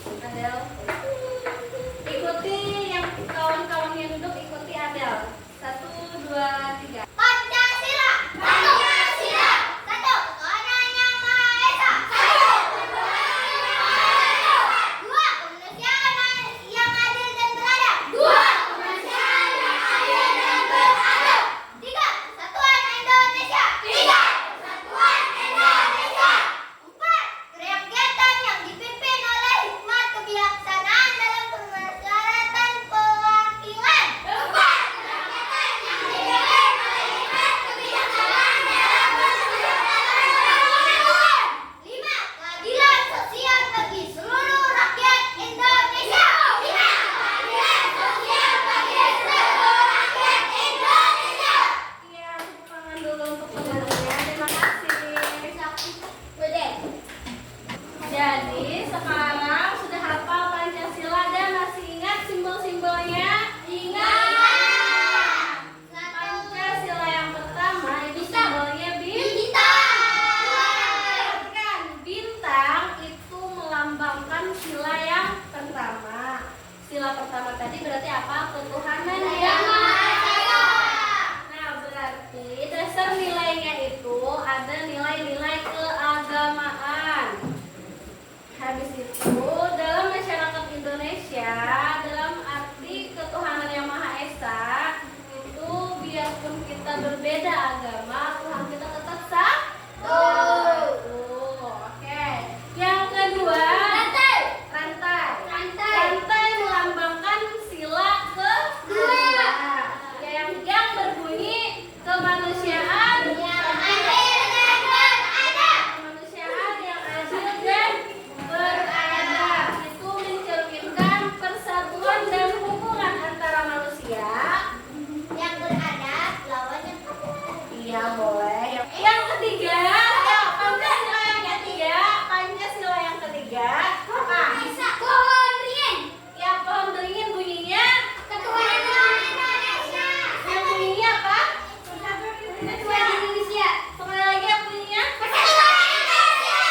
Adel. Ikuti yang kawan-kawan yang duduk, ikuti Adel. 1, 2, 3. Pancasila. Pancasila. 1. Ketuhanan Yang Maha Esa. 2. Kemanusiaan yang adil dan beradab. 2. Kemanusiaan yang adil dan beradab. 3. Persatuan Indonesia. 3. Persatuan Indonesia. 4. Kerakyatan yang dipimpin oleh hikmat kebijaksanaan dalam permusyawaratan perwakilan. 4. Kerakyatan yang dipimpin oleh hikmat kebijaksanaan dalam permusyawaratan perwakilan. 5. Keadilan sosial bagi seluruh rakyat Indonesia. 5. Keadilan sosial bagi seluruh rakyat Indonesia. Iya, tepuk tangan dulu untuk penduduknya. Terima kasih. Bude. Jadi sekarang sudah hafal Pancasila dan masih ingat simbol-simbolnya? Ingat. Pancasila yang pertama itu simbolnya Bintang. bintang itu melambangkan sila yang pertama. Sila pertama tadi berarti apa? Ketuhanan yang Maha Esa. Nah, berarti dasar nilainya itu ada nilai-nilai keagamaan. Habis itu dalam masyarakat Indonesia, dalam arti ketuhanan yang Maha Esa itu biarpun kita berbeda agama, Tuhan kita tetap satu. Oke. Yang kedua, rantai. Rantai melambangkan sila kedua. Yang berbunyi kemanusiaan Yang adil dan beradab. kemanusiaan yang adil dan beradab. Itu mencerminkan persatuan dan hubungan antara manusia. Yang beradab lawannya apa? Iya, boleh. Yang ketiga, ya, Pancasila yang ketiga, Pancasila yang ketiga apa? Pohon beringin. Ya, pohon beringin bunyinya. Ketuhanan Indonesia. Yang bunyinya apa? Ketuhanan Indonesia. Sekali lagi yang bunyinya. Ketuhanan Indonesia.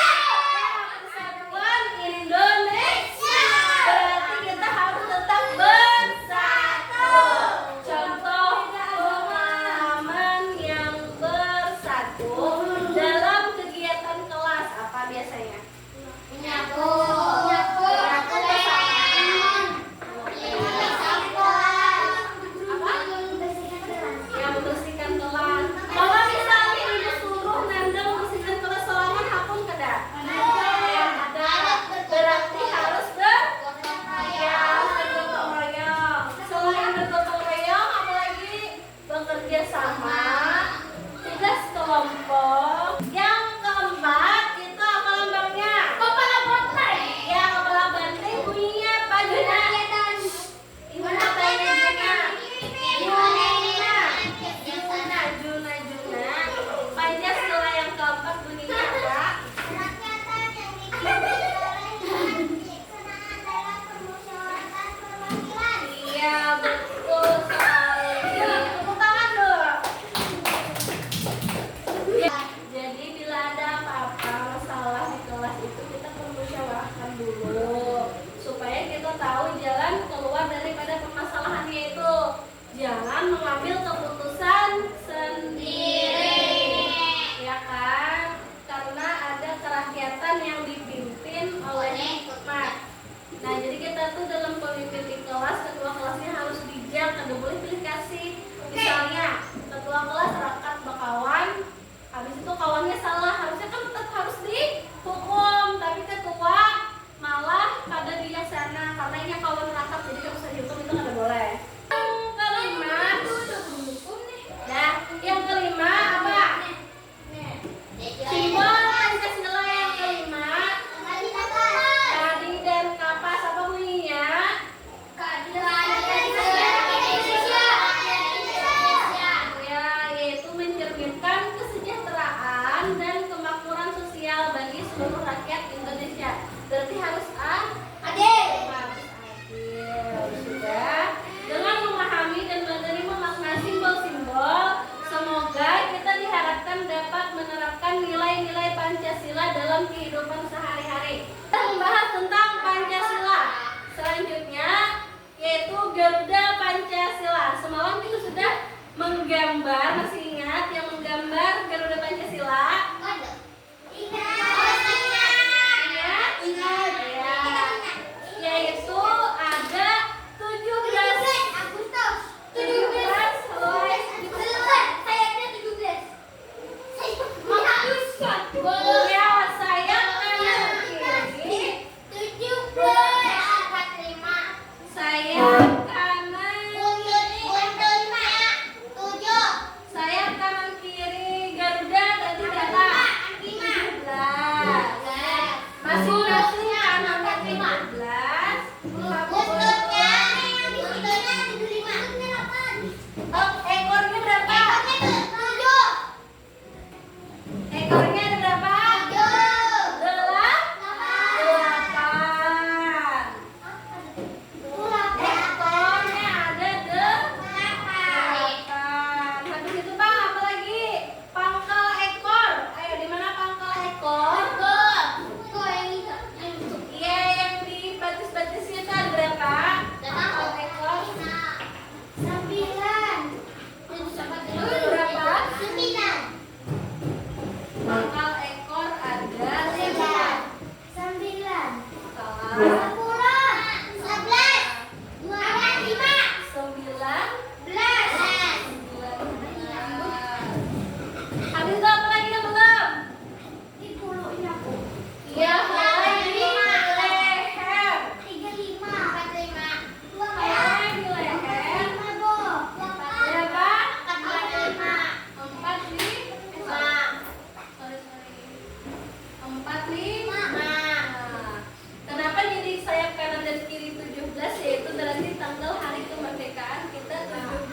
Persatuan Indonesia. Berarti kita harus tetap bersatu. Contoh pemahaman yang bersatu dalam kegiatan kelas apa biasanya? Menyapu. Menyapu. Yang membersihkan kelas. Kalau misalnya ibu suruh Nanda membersihkan kelas selama hapun kada? Ada. Berarti harus bergotong royong. Selain bergotong royong, apalagi bekerja sama, tugas kelompok. Yang keempat itu apa lambangnya? Kepala bonsai. Masing-masing kanannya 15. Buntutnya di situnya ada 5. Oh, ekornya berapa? Tujuh. Ekornya ada berapa? Tujuh. Delapan. Ekornya ada delapan. Habis itu bang, apa lagi? Pangkal ekor. Ayo, di mana pangkal ekor? Iya, yang di batis-batisnya itu ada berapa? Pangkal ekor. Berapa? Pangkal ekor ada 5. Salah. 9. Habis itu apa lagi yang belum? Iya, mulai di leher. Mulai di leher. Berapa? 4 di sorry. 4 5. Kenapa jadi sayap kanan dan kiri 17? Yaitu berarti tanggal hari kemerdekaan kita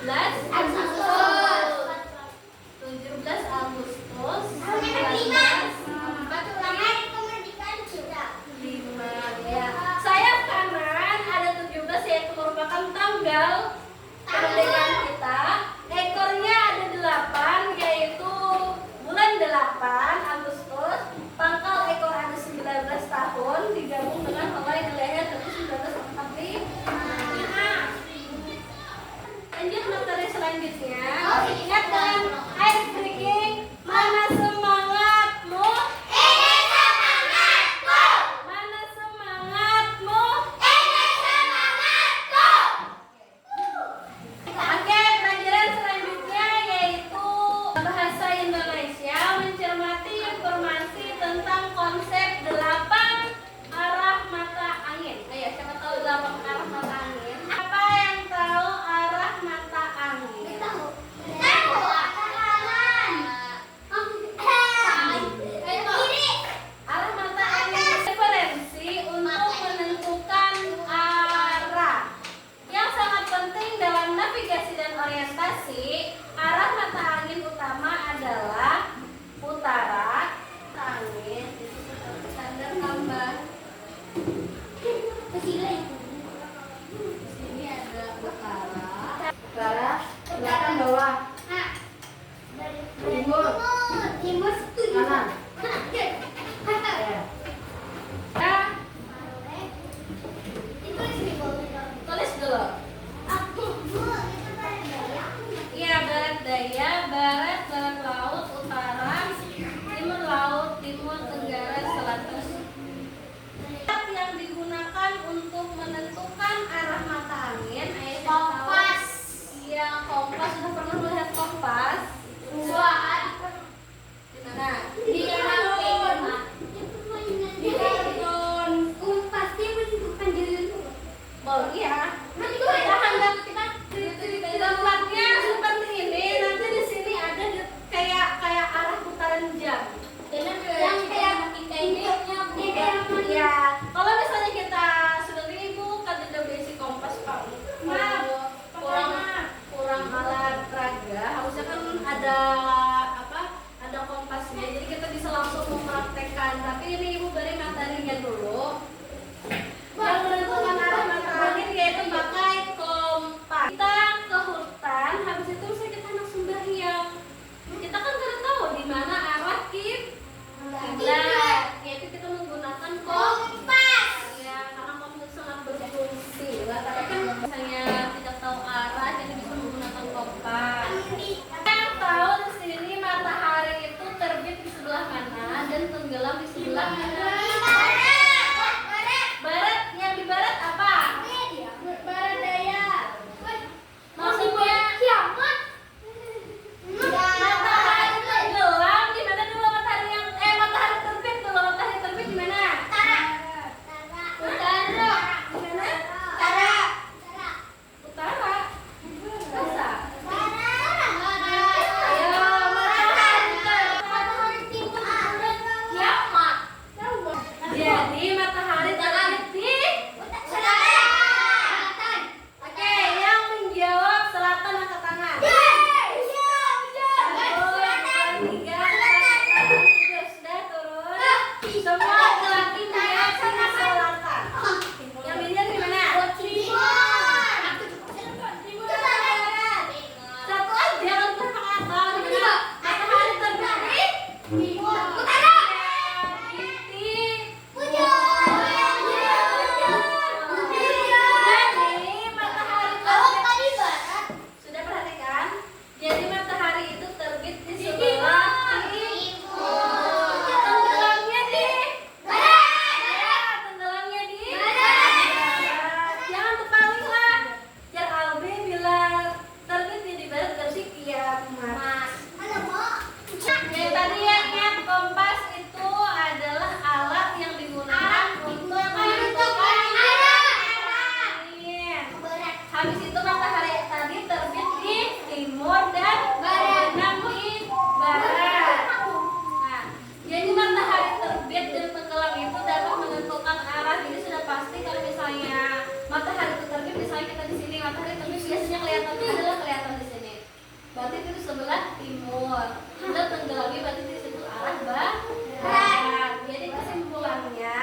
17 Agustus. 17 Agustus 5. Ya. Sayap kanan ada 17 yaitu merupakan tanggal kemerdekaan kita. Ekornya ada 8 yaitu bulan 8 Agustus. Pangkal ekor ada 19 tahun digabung dengan helai di leher berarti 1945. Lanjut materi selanjutnya. Ingat dalam ice breaking, mana semangatmu? Mana semangatmu? Oke, pelajaran selanjutnya yaitu bahasa Indonesia mencermati informasi tentang konsep 8 arah mata angin. Ayo, siapa tahu 8 arah mata angin? Apa yang tahu arah mata angin? Arah mata angin referensi untuk menentukan arah. Yang sangat penting dalam navigasi dan orientasi, arah mata angin utama adalah utara. Angin itu seperti standar tambah. Di sini ada utara, belakang bawah, Timur setuju. kanan. Tulis dulu. Iya, barat daya, barat laut, utara, timur laut, timur tenggara, selatan. Alat yang digunakan untuk menentukan arah mata angin, ayo siapa tahu? Kompas. Iya, kompas. Sudah pernah melihat kompas? Di mana? Di kartun. Di kartun. Oh iya. Di tempatnya seperti ini. Nanti di sini ada kayak arah putaran jam. Ya, kalau misalnya kita sudah ibu kan udah basic kompas pak. Jadi matahari terbit di selatan. Oke, yang menjawab selatan angkat tangan. Sudah turun. Semua laki-laki menjawab selatan. Yang Binjar gimana? Satu aja untuk akal. Matahari terbit di sudah perhatikan? Jadi matahari itu terbit di sebelah timur. Tenggelamnya di barat. Tenggelamnya di barat. Jangan terbalik. Jar Albi bilang terbitnya di barat berarti kiamat. Yang tadi ya, ingat kompas itu adalah alat yang digunakan untuk menentukan angin. Habis itu matahari tadi terbit di timur dan terbenam di barat. Nah, jadi matahari terbit dan tenggelam itu dapat menentukan arah. Jadi sudah pasti kalau misalnya matahari itu terbit, misalnya kita di sini matahari terbit biasanya kelihatannya adalah kelihatan di sini. Berarti itu di sebelah timur. Sudah tenggelamnya berarti di situ arah barat. Jadi kesimpulannya,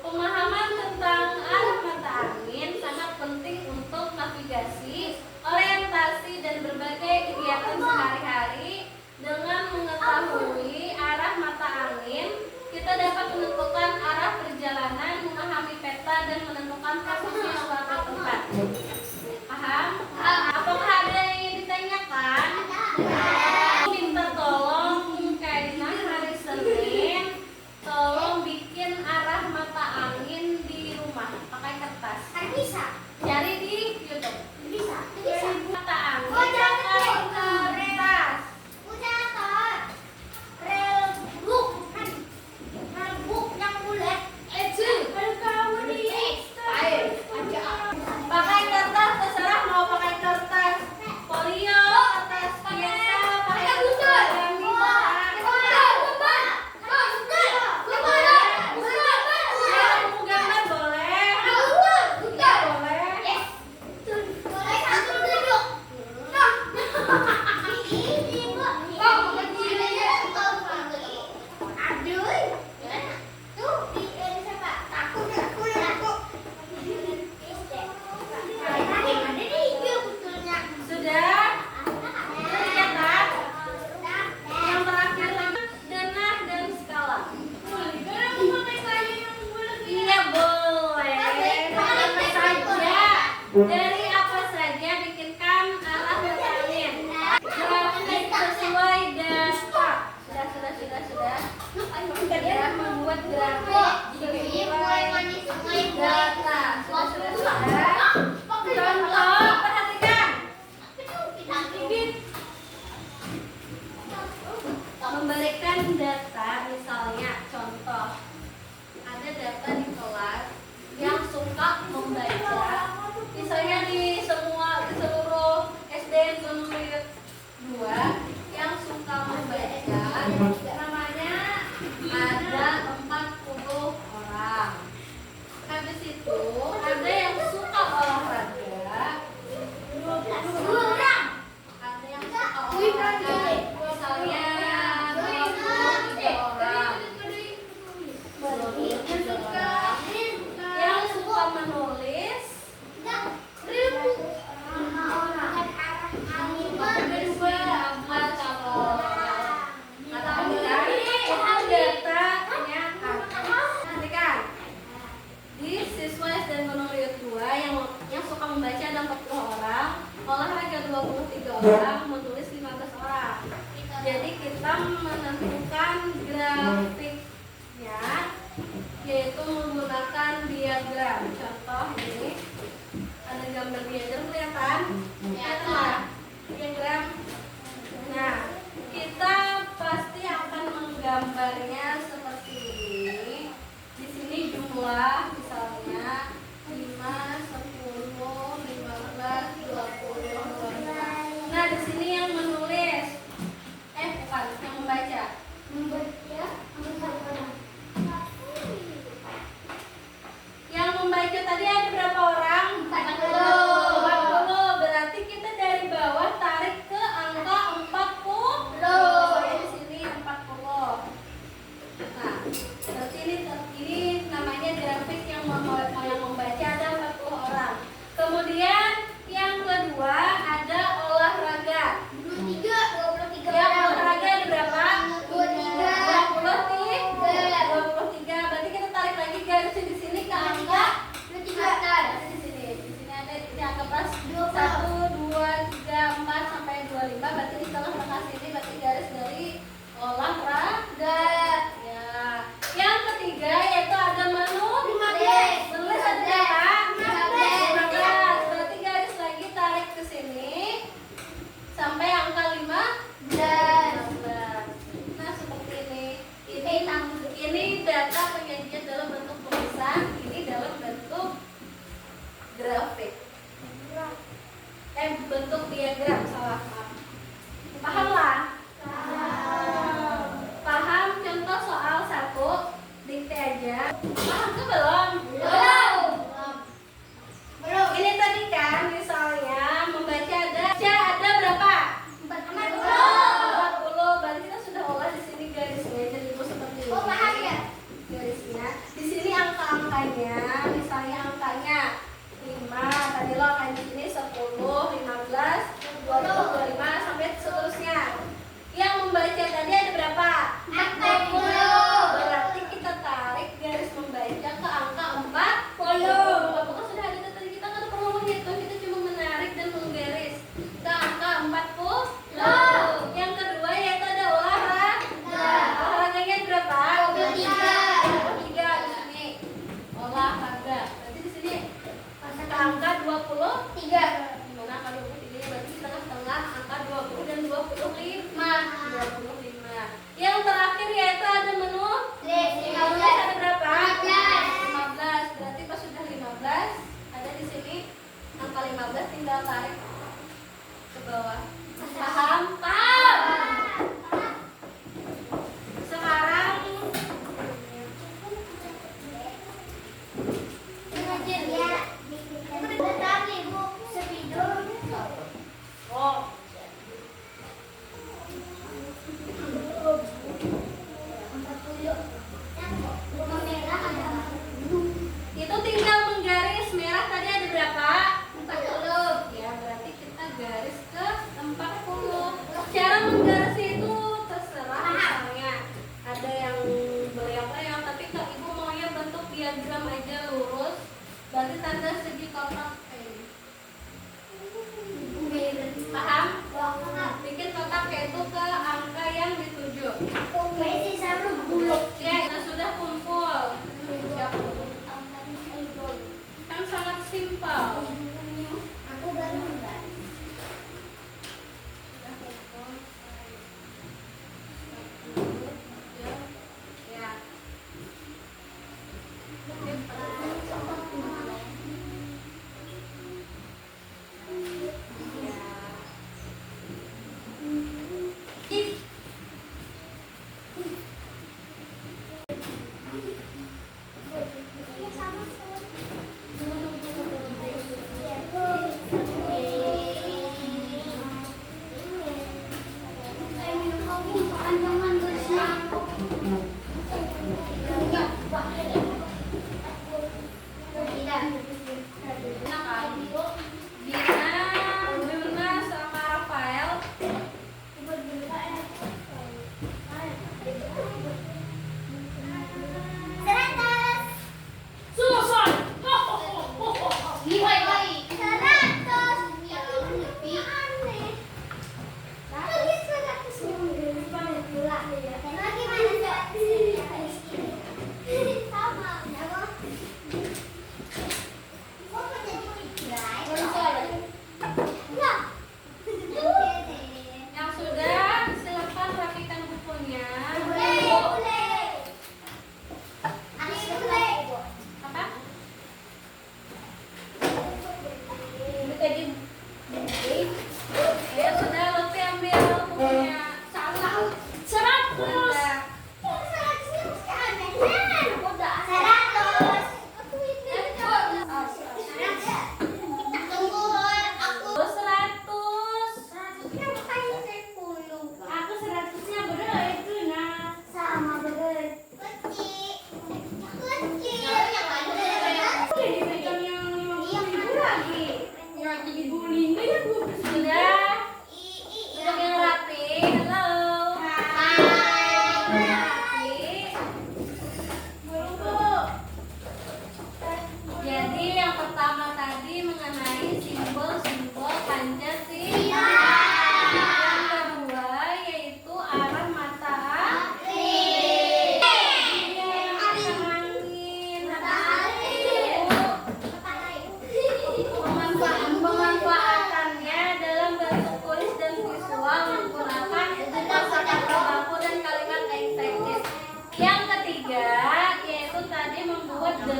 pemahaman tentang arah mata angin sangat penting untuk navigasi, orientasi dan berbagai kegiatan sehari-hari. Dengan mengetahui arah mata angin, kita dapat menentukan arah perjalanan, memahami peta dan menentukan posisi suatu tempat. Paham? Apakah ada yang ingin ditanyakan? Minta tolong Kainah hari Senin, tolong bikin arah mata angin di rumah pakai kertas. Cari di YouTube. Mata angin pakai kertas. Pakai kertas terserah mau pakai kertas folio, kertas biasa, pakai kertas mau gambar boleh. Ya boleh. Sudah tercatat. Yang terakhir denah dan skala. Iya boleh. Apa saja. Dari apa saja bikinkan arah mata angin. Grafik sesuai data. Sudah. Ya, membuat grafik sesuai data. Sudah. Contoh, perhatikan. Memberikan data, misalnya contoh ada data di kelas yang suka membaca, misalnya di seluruh SD Gunung 2 yang suka membaca namanya ada 40 orang. Habis itu ada yang suka olahraga 20 orang. Ada yang suka olahraga misalnya 23 orang. Yang suka menulis 14 orang. Itu datanya perhatikan. Di siswa SD Gunung Riut 2 yang suka membaca ada 40 orang, olahraga 23 orang, menulis 15 orang. Jadi kita menentukan grafiknya yaitu menggunakan diagram. Contoh ini ada gambar diagram, kelihatan? Kelihatan diagram. Nah, kita pasti akan menggambarnya seperti ini. Di sini jumlah misalnya 5, 10, 15, 20. Nah, di sini yang menulis bukan yang membaca. tadi ada berapa orang? 40. 40. Berarti kita dari bawah tarik ke angka 40. Soalnya di sini 40. Nah, berarti ini namanya grafik yang membaca ada 40 orang. Kemudian yang kedua ada olahraga. 23. Yang olahraga ada berapa? 23. 23. Berarti kita tarik lagi garisnya di sini ke angka 23. di sini. Di sini ada di angka pas 1, 2, 3, 4 sampai 25. Berarti di tengah-tengah sini berarti garis dari olahraga. Ya. Yang ketiga yaitu ada menu. 15. Menulis ada berapa? 15. 15. Berarti garis lagi tarik ke sini sampai angka 15. Nah, seperti ini. Ini data penyajian dalam bentuk tulisan, ini dalam bentuk grafik. Bentuk diagram, salah. Paham lah? Paham contoh soal 1, dikte aja. Paham ke belum? Ini tadi kan misalnya membaca ada berapa? 40. Berarti kita sudah olah di sini garisnya jadi seperti ini. Oh, paham ya? Garisnya. Di sini angka-angkanya, misalnya angkanya 5. Tadi lo angka di sini 10, 15, 20, 25 sampai seterusnya. Yang membaca tadi ada berapa? 40. Berarti kita tarik garis membaca ke angka 40. Apakah sudah ada tadi kita nggak perlu menghitung, kita cuma menarik dan menggaris ke angka 40. Yang kedua yaitu ada olahraga. Olahraganya ada berapa? 23 di sini. Olahraga. Berarti di sini ke angka 23. Gimana angka 23? Berarti di tengah-tengah angka 20 dan 25. Yang terakhir yaitu ada menu. 15 ada berapa? 15. Berarti pas sudah 15 ada di sini angka 15 tinggal tarik ke bawah. Paham? Sekarang oh itu tinggal menggaris merah tadi ada berapa? 40. Ya, berarti kita garis ke 40. Cara menggaris itu terserah, misalnya ada yang beleok-leok, tapi kalau ibu maunya bentuk diagram aja lurus, berarti tanda segi kotak ini. Paham? Bikin kotak itu ke angka yang dituju. Ya, kita sudah kumpul. Kan sangat simpel. Ya.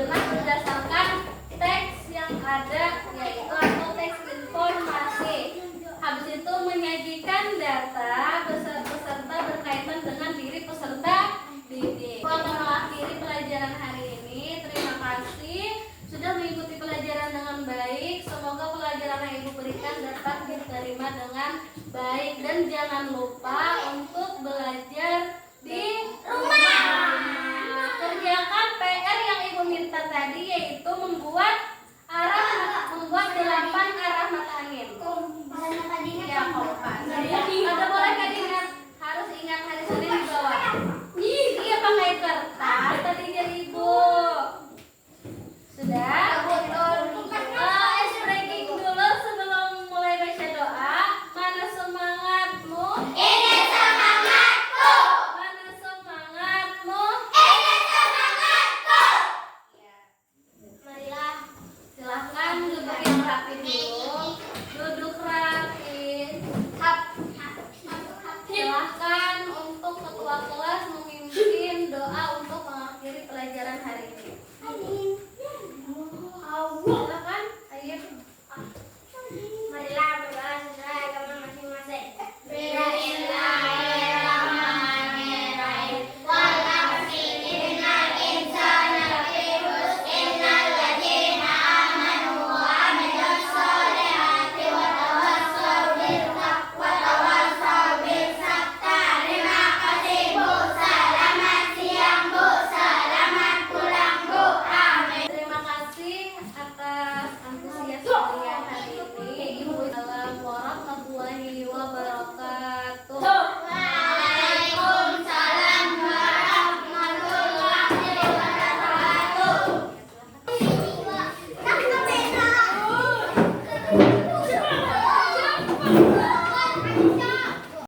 benar berdasarkan teks yang ada, yaitu atau teks informasi. Habis itu menyajikan data peserta berkaitan dengan diri peserta didik. Aku akan mengakhiri pelajaran hari ini. Terima kasih sudah mengikuti pelajaran dengan baik. Semoga pelajaran yang Ibu berikan dapat diterima dengan baik dan jangan lupa untuk belajar di rumah. Kerjakan PR yang Ibu minta tadi, yaitu membuat 8